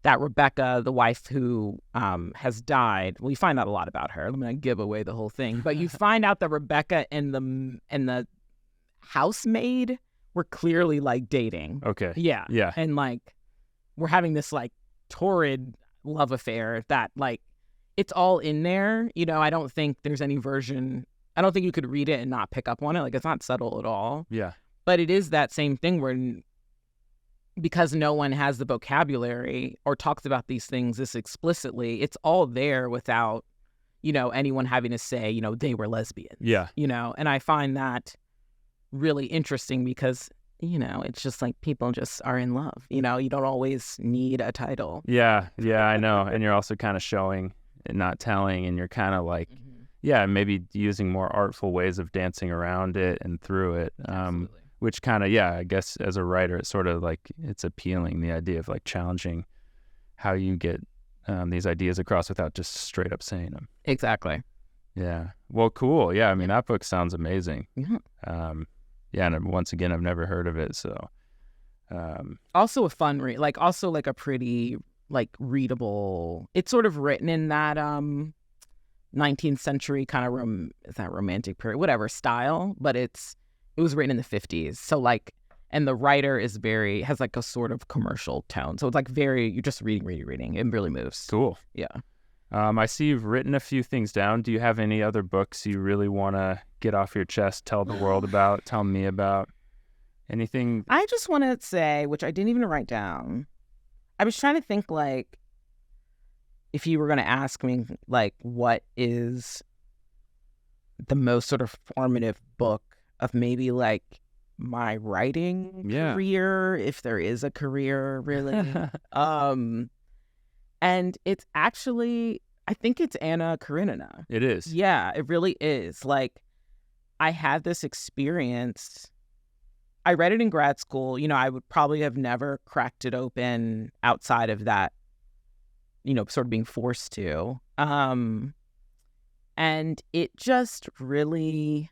that Rebecca, the wife who has died, well, you find out a lot about her. I'm going to give away the whole thing. But you find out that Rebecca and the housemaid were clearly like dating. Okay. Yeah. Yeah. And like we're having this like torrid love affair that like it's all in there. You know, I don't think there's any version. I don't think you could read it and not pick up on it. Like, it's not subtle at all. Yeah. But it is that same thing where, because no one has the vocabulary or talks about these things this explicitly, it's all there without, you know, anyone having to say, you know, they were lesbians. Yeah. You know, and I find that really interesting because, you know, it's just like people just are in love. You know, you don't always need a title. Yeah. Yeah, I know. And you're also kind of showing and not telling, and you're kind of like, yeah, maybe using more artful ways of dancing around it and through it. Which kind of, yeah, I guess as a writer, it's sort of like, it's appealing, the idea of like challenging how you get these ideas across without just straight up saying them. Exactly. Yeah. Well, cool. Yeah. I mean, that book sounds amazing. Yeah. Yeah. And once again, I've never heard of it. So. Also a fun read, like also like a pretty like readable, it's sort of written in that 19th century kind of is that romantic period, whatever style, but it was written in the 50s. So like, and the writer has like a sort of commercial tone. So it's like you're just reading. It really moves. Cool. Yeah. I see you've written a few things down. Do you have any other books you really want to get off your chest, tell the world about, tell me about? Anything? I just want to say, which I didn't even write down. I was trying to think like, if you were going to ask me, like, what is the most sort of formative book of maybe, like, my writing career, if there is a career, really. And it's actually, I think it's Anna Karenina. It is. Yeah, it really is. Like, I had this experience. I read it in grad school. You know, I would probably have never cracked it open outside of that, you know, sort of being forced to. And it just really,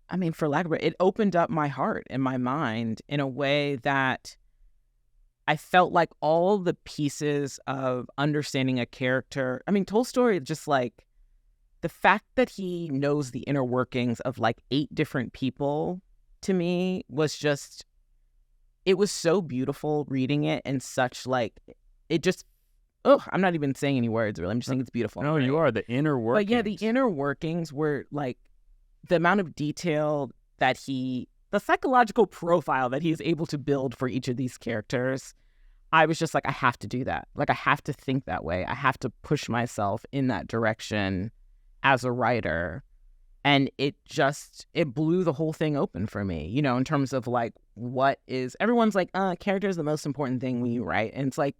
I mean, for lack of it opened up my heart and my mind in a way that I felt like all the pieces of understanding a character. I mean, Tolstoy, just like the fact that he knows the inner workings of like 8 different people, to me was just, it was so beautiful reading it, and such like, it just, I'm not even saying any words, really. I'm just saying it's beautiful. No, right? You are. The inner workings. But yeah, the inner workings were like the amount of detail that the psychological profile that he is able to build for each of these characters. I was just like, I have to do that. Like, I have to think that way. I have to push myself in that direction as a writer. And it blew the whole thing open for me, you know, in terms of like, everyone's like, character is the most important thing when you write. And it's like,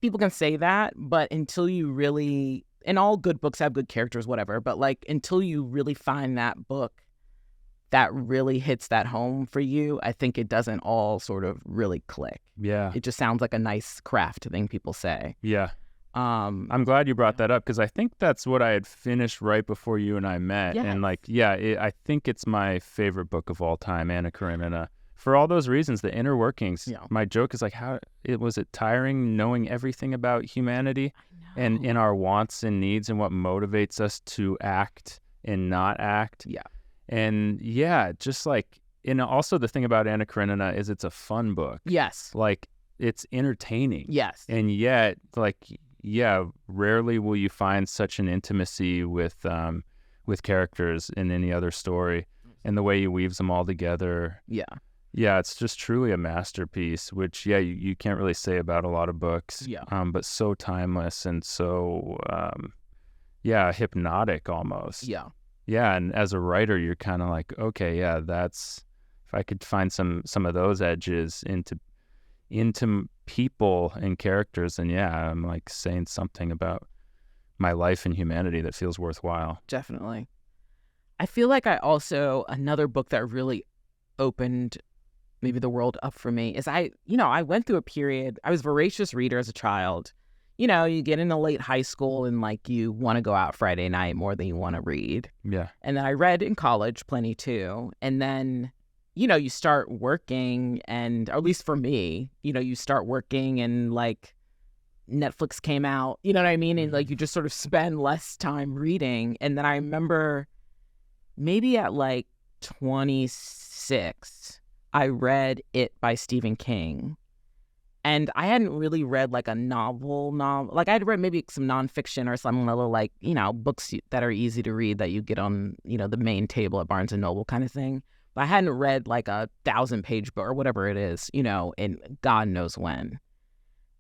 people can say that, but until you really, and all good books have good characters, whatever, but like, until you really find that book that really hits that home for you, I think it doesn't all sort of really click. Yeah. It just sounds like a nice craft thing people say. Yeah. I'm glad you brought that up, because I think that's what I had finished right before you and I met. Yes. And like, I think it's my favorite book of all time, Anna Karenina. For all those reasons, the inner workings. Yeah. My joke is like, how was it tiring knowing everything about humanity and in our wants and needs and what motivates us to act and not act. Yeah. And yeah, just like, and also the thing about Anna Karenina is it's a fun book. Yes. Like, it's entertaining. Yes. And yet, like, yeah, rarely will you find such an intimacy with characters in any other story, and the way he weaves them all together. Yeah. Yeah, it's just truly a masterpiece, which, yeah, you can't really say about a lot of books. Yeah. But so timeless and so, hypnotic almost. Yeah. Yeah, and as a writer, you're kind of like, okay, yeah, if I could find some of those edges into people and characters, and yeah, I'm like saying something about my life and humanity that feels worthwhile. Definitely. I feel like another book that really opened maybe the world up for me is I went through a period, I was a voracious reader as a child. You know, you get into late high school and like you want to go out Friday night more than you want to read. Yeah. And then I read in college plenty too. And then, you know, you start working, and, or at least for me, you know, you start working and like Netflix came out, you know what I mean? And like you just sort of spend less time reading. And then I remember maybe at like 26, I read It by Stephen King. And I hadn't really read like a novel. Like I'd read maybe some nonfiction or some little like, books that are easy to read that you get on, the main table at Barnes & Noble kind of thing. But I hadn't read like a 1,000-page book or whatever it is, in God knows when.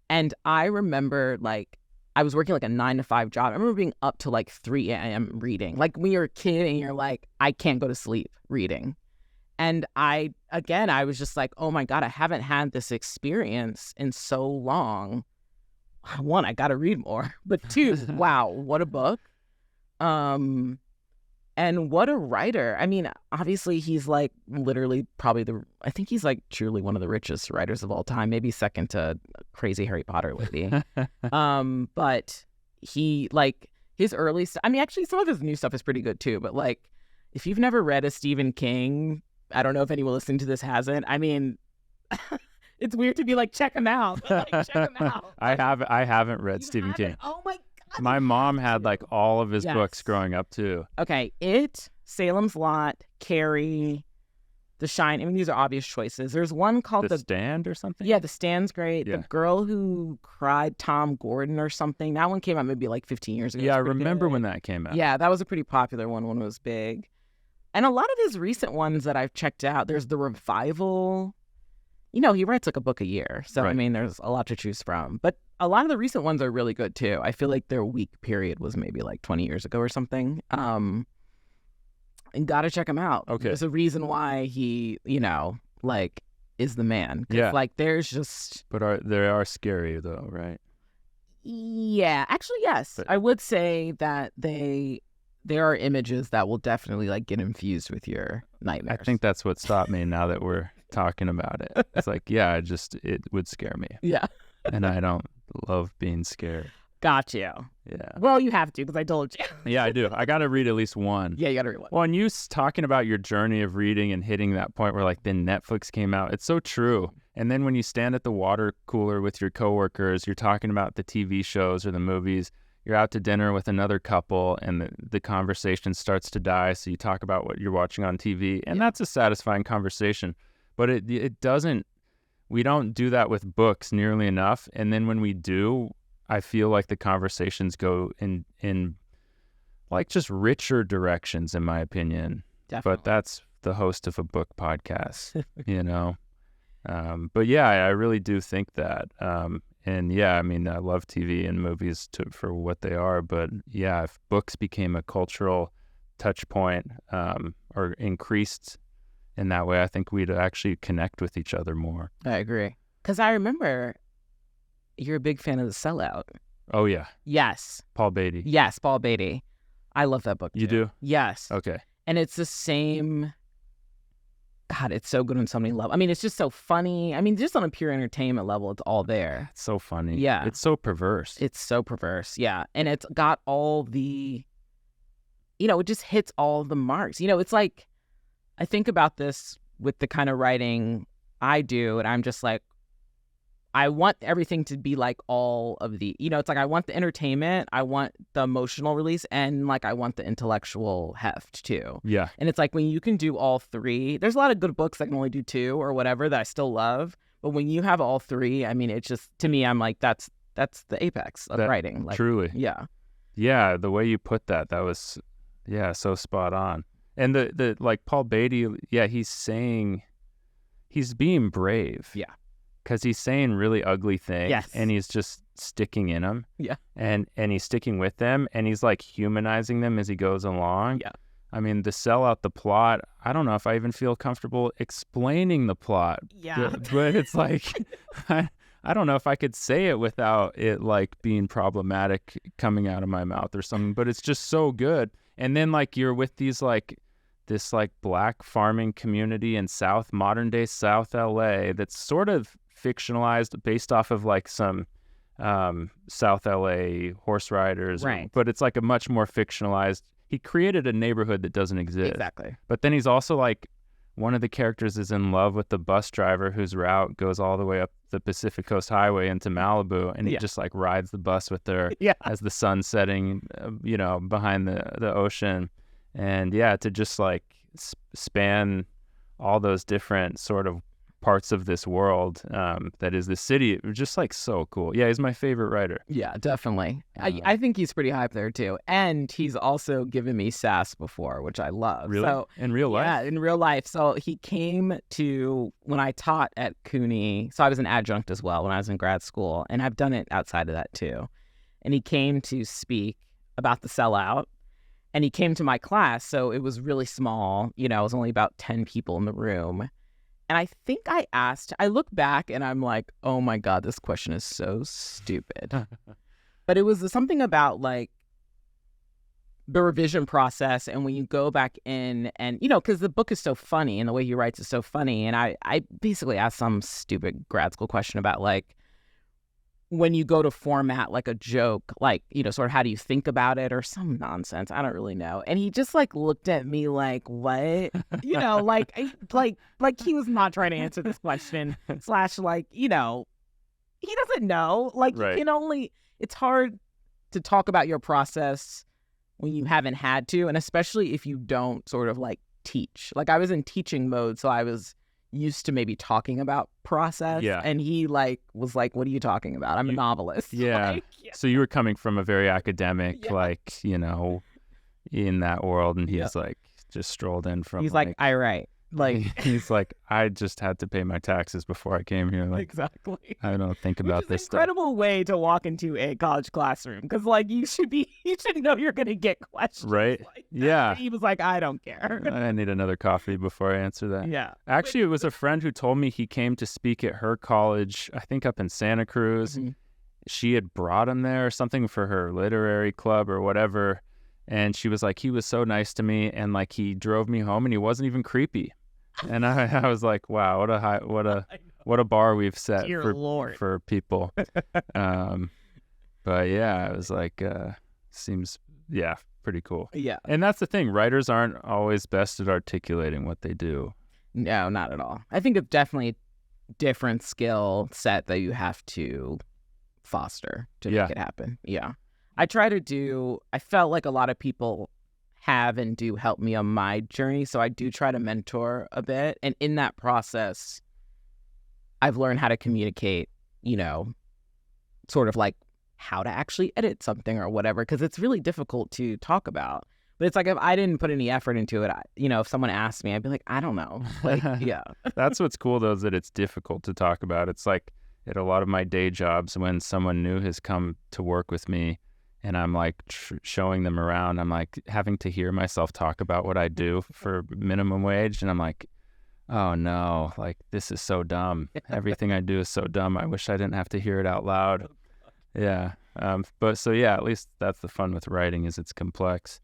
And I remember like I was working like a 9-to-5 job. I remember being up to like 3 a.m. reading. Like when you're a kid and you're like, I can't go to sleep reading. And I was just like, oh my God, I haven't had this experience in so long. One, I got to read more. But two, wow, what a book. And what a writer. I mean, obviously he's like literally probably I think he's like truly one of the richest writers of all time, maybe second to crazy Harry Potter lady. But he like his early stuff, I mean, actually some of his new stuff is pretty good too. But like, if you've never read a Stephen King, I don't know if anyone listening to this hasn't. I mean, it's weird to be like, check him out. But, like, check him out. I haven't read Stephen King. Oh my God. My mom had like all of his books growing up too. Okay. Salem's Lot, Carrie, The Shine. I mean, these are obvious choices. There's one called The Stand or something? Yeah, The Stand's great. Yeah. The Girl Who Cried, Tom Gordon or something. That one came out maybe like 15 years ago. Yeah, I remember when that came out. Yeah, that was a pretty popular one when it was big. And a lot of his recent ones that I've checked out, there's The Revival. He writes like a book a year. So, right. I mean, there's a lot to choose from. But a lot of the recent ones are really good, too. I feel like their weak period was maybe like 20 years ago or something. And got to check him out. Okay. There's a reason why he, like, is the man. Yeah. Like, there's just... But they are scary, though, right? Yeah. Actually, yes. But I would say that there are images that will definitely like get infused with your nightmares. I think that's what stopped me now that we're talking about it. It's like, yeah, it would scare me. Yeah. And I don't love being scared. Got you. Yeah. Well, you have to because I told you. Yeah, I do. I got to read at least one. Yeah, you got to read one. Well, and you talking about your journey of reading and hitting that point where like then Netflix came out. It's so true. And then when you stand at the water cooler with your coworkers, you're talking about the TV shows or the movies. You're out to dinner with another couple and the conversation starts to die. So you talk about what you're watching on TV and that's a satisfying conversation, but it doesn't, we don't do that with books nearly enough. And then when we do, I feel like the conversations go in like just richer directions, in my opinion. Definitely. But that's the host of a book podcast, But yeah, I really do think that. And yeah, I mean, I love TV and movies for what they are. But yeah, if books became a cultural touch point or increased in that way, I think we'd actually connect with each other more. I agree. Because I remember you're a big fan of The Sellout. Oh, yeah. Yes. Paul Beatty. Yes, Paul Beatty. I love that book, too. You do? Yes. Okay. And it's the same... God, it's so good on so many levels. I mean, it's just so funny. I mean, just on a pure entertainment level, it's all there. It's so funny. Yeah. It's so perverse. It's so perverse, yeah. And it's got all the... it just hits all the marks. It's like... I think about this with the kind of writing I do, and I'm just like, I want everything to be like all of the, it's like I want the entertainment, I want the emotional release, and like I want the intellectual heft too. Yeah. And it's like when you can do all three, there's a lot of good books that can only do two or whatever that I still love. But when you have all three, I mean, it's just, to me, I'm like, that's the apex of writing. Like, truly. Yeah. Yeah. The way you put that was, so spot on. And the like Paul Beatty, he's being brave. Yeah. Because he's saying really ugly things. Yes. And he's just sticking in them. Yeah. And he's sticking with them. And he's like humanizing them as he goes along. Yeah. I mean, to sell out the plot, I don't know if I even feel comfortable explaining the plot. Yeah. But it's like, I don't know if I could say it without it like being problematic coming out of my mouth or something. But it's just so good. And then like you're with these like, this like black farming community in modern day South LA that's sort of fictionalized based off of like some South LA horse riders. Right. But it's like a much more fictionalized, he created a neighborhood that doesn't exist. Exactly. But then he's also like, one of the characters is in love with the bus driver whose route goes all the way up the Pacific Coast Highway into Malibu. And he just like rides the bus with her as the sun's setting, behind the ocean. And to just like span all those different sort of parts of this world that is the city. It was just like so cool. Yeah, he's my favorite writer. Yeah, definitely. I think he's pretty hype there too. And he's also given me sass before, which I love. Really? So, in real life? Yeah, in real life. So he came to, when I taught at CUNY, so I was an adjunct as well when I was in grad school, and I've done it outside of that too. And he came to speak about the Sellout, and he came to my class. So it was really small. You know, it was only about 10 people in the room. And I think I look back and I'm like, oh my God, this question is so stupid. But it was something about like the revision process. And when you go back in and, you know, because the book is so funny and the way he writes is so funny. And I basically asked some stupid grad school question about like, when you go to format like a joke, like, you know, sort of how do you think about it or some nonsense. I don't really know. And he just like looked at me like, what? You know, like he was not trying to answer this question / like, you know, he doesn't know. Like Right. you can only, it's hard to talk about your process when you haven't had to. And especially if you don't sort of like teach. Like I was in teaching mode. So I was used to maybe talking about process. Yeah. And he like was like, what are you talking about? I'm a novelist. Yeah. Like, yeah. So you were coming from a very academic, Yeah. like, you know, in that world, and he's Yeah. like just strolled in from. He's like, I write. Like he's like, I just had to pay my taxes before I came here. Like, exactly. I don't think about Which this is an stuff. incredible way to walk into a college classroom because like you should know you're gonna get questions. Right? Like that. Yeah. And he was like, I don't care. I need another coffee before I answer that. Yeah. Actually, it was a friend who told me he came to speak at her college, I think up in Santa Cruz. Mhm. She had brought him there or something for her literary club or whatever. And she was like, he was so nice to me. And like, he drove me home and he wasn't even creepy. And I was like, wow, what a bar we've set Dear for Lord. for people. But yeah, it was like, seems, yeah, pretty cool. Yeah. And that's the thing. Writers aren't always best at articulating what they do. No, not at all. I think it's definitely a different skill set that you have to foster to Yeah. make it happen. Yeah. I felt like a lot of people have and do help me on my journey. So I do try to mentor a bit. And in that process, I've learned how to communicate, you know, sort of like how to actually edit something or whatever, because it's really difficult to talk about. But it's like if I didn't put any effort into it, you know, if someone asked me, I'd be like, I don't know. Like, yeah. That's what's cool, though, is that it's difficult to talk about. It's like at a lot of my day jobs, when someone new has come to work with me and I'm like showing them around, I'm like having to hear myself talk about what I do for minimum wage. And I'm like, oh no, like this is so dumb. Everything I do is so dumb. I wish I didn't have to hear it out loud. Yeah. But so, yeah, at least that's the fun with writing is it's complex.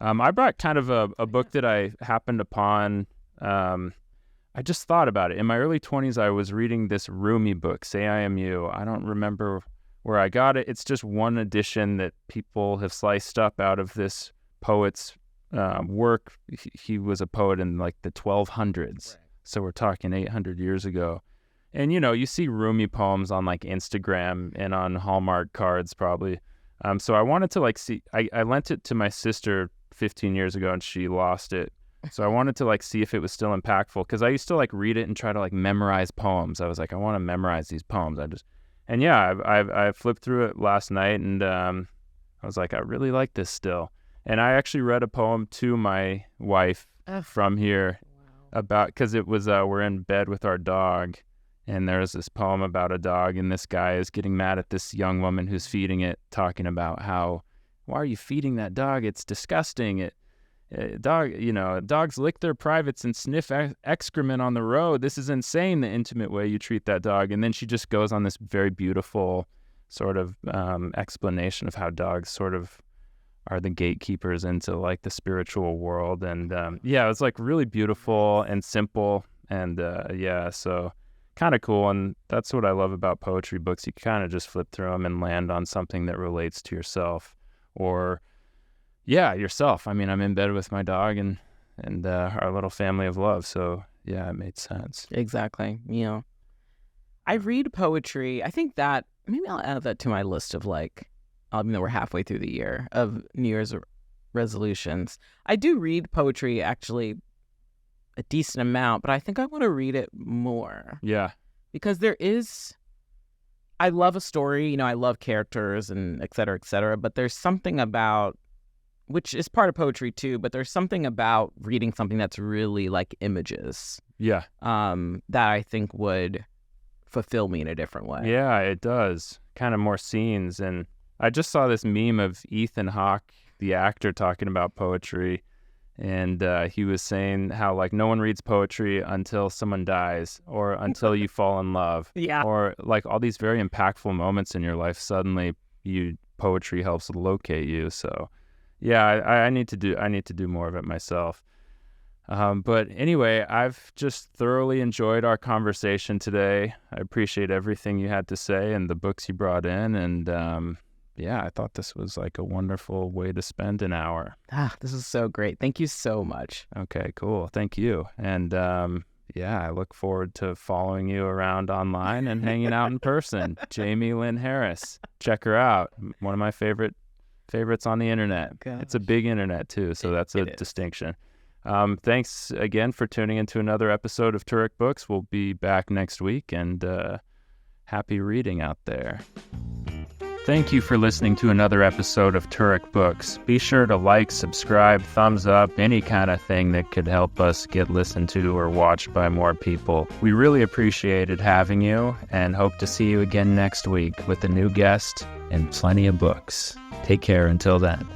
I brought kind of a book that I happened upon. I just thought about it. In my early 20s, I was reading this Rumi book, Say I Am You. I don't remember where I got it. It's just one edition that people have sliced up out of this poet's work. He was a poet in like the 1200s. Right. So we're talking 800 years ago. And, you know, you see Rumi poems on like Instagram and on Hallmark cards probably. So I wanted to like see, I lent it to my sister 15 years ago and she lost it. So I wanted to like see if it was still impactful because I used to like read it and try to like memorize poems. I was like, I want to memorize these poems. And yeah, I flipped through it last night and I was like, I really like this still. And I actually read a poem to my wife from here about, because it was, we're in bed with our dog and there's this poem about a dog and this guy is getting mad at this young woman who's feeding it, talking about how, why are you feeding that dog? It's disgusting. Dogs lick their privates and sniff excrement on the road. This is insane, the intimate way you treat that dog. And then she just goes on this very beautiful sort of explanation of how dogs sort of are the gatekeepers into like the spiritual world. And yeah, it was like really beautiful and simple. And yeah, so kind of cool. And that's what I love about poetry books. You kind of just flip through them and land on something that relates to yourself or yourself. I mean, I'm in bed with my dog and our little family of love. So yeah, it made sense. Exactly. You know, I read poetry. I think that maybe I'll add that to my list of like, even though we're halfway through the year of New Year's resolutions. I do read poetry actually a decent amount, but I think I want to read it more. Yeah. Because I love a story, I love characters and et cetera, but there's something about, which is part of poetry too, but there's something about reading something that's really like images. Yeah. That I think would fulfill me in a different way. Yeah, it does. Kind of more scenes. And I just saw this meme of Ethan Hawke, the actor, talking about poetry. And he was saying how, like, no one reads poetry until someone dies or until you fall in love. Yeah. Or, like, all these very impactful moments in your life, suddenly poetry helps locate you. So, yeah, I need to do more of it myself. But anyway, I've just thoroughly enjoyed our conversation today. I appreciate everything you had to say and the books you brought in. And yeah, I thought this was like a wonderful way to spend an hour. This is so great. Thank you so much. Okay, cool. Thank you. And yeah, I look forward to following you around online and hanging out in person. Jamie Lynn Harris. Check her out. One of my favorites on the internet. Gosh. It's a big internet too, so that's a distinction. Thanks again for tuning into another episode of Turek Books. We'll be back next week, and happy reading out there. Thank you for listening to another episode of Turek Books. Be sure to like, subscribe, thumbs up, any kind of thing that could help us get listened to or watched by more people. We really appreciated having you and hope to see you again next week with a new guest and plenty of books. Take care until then.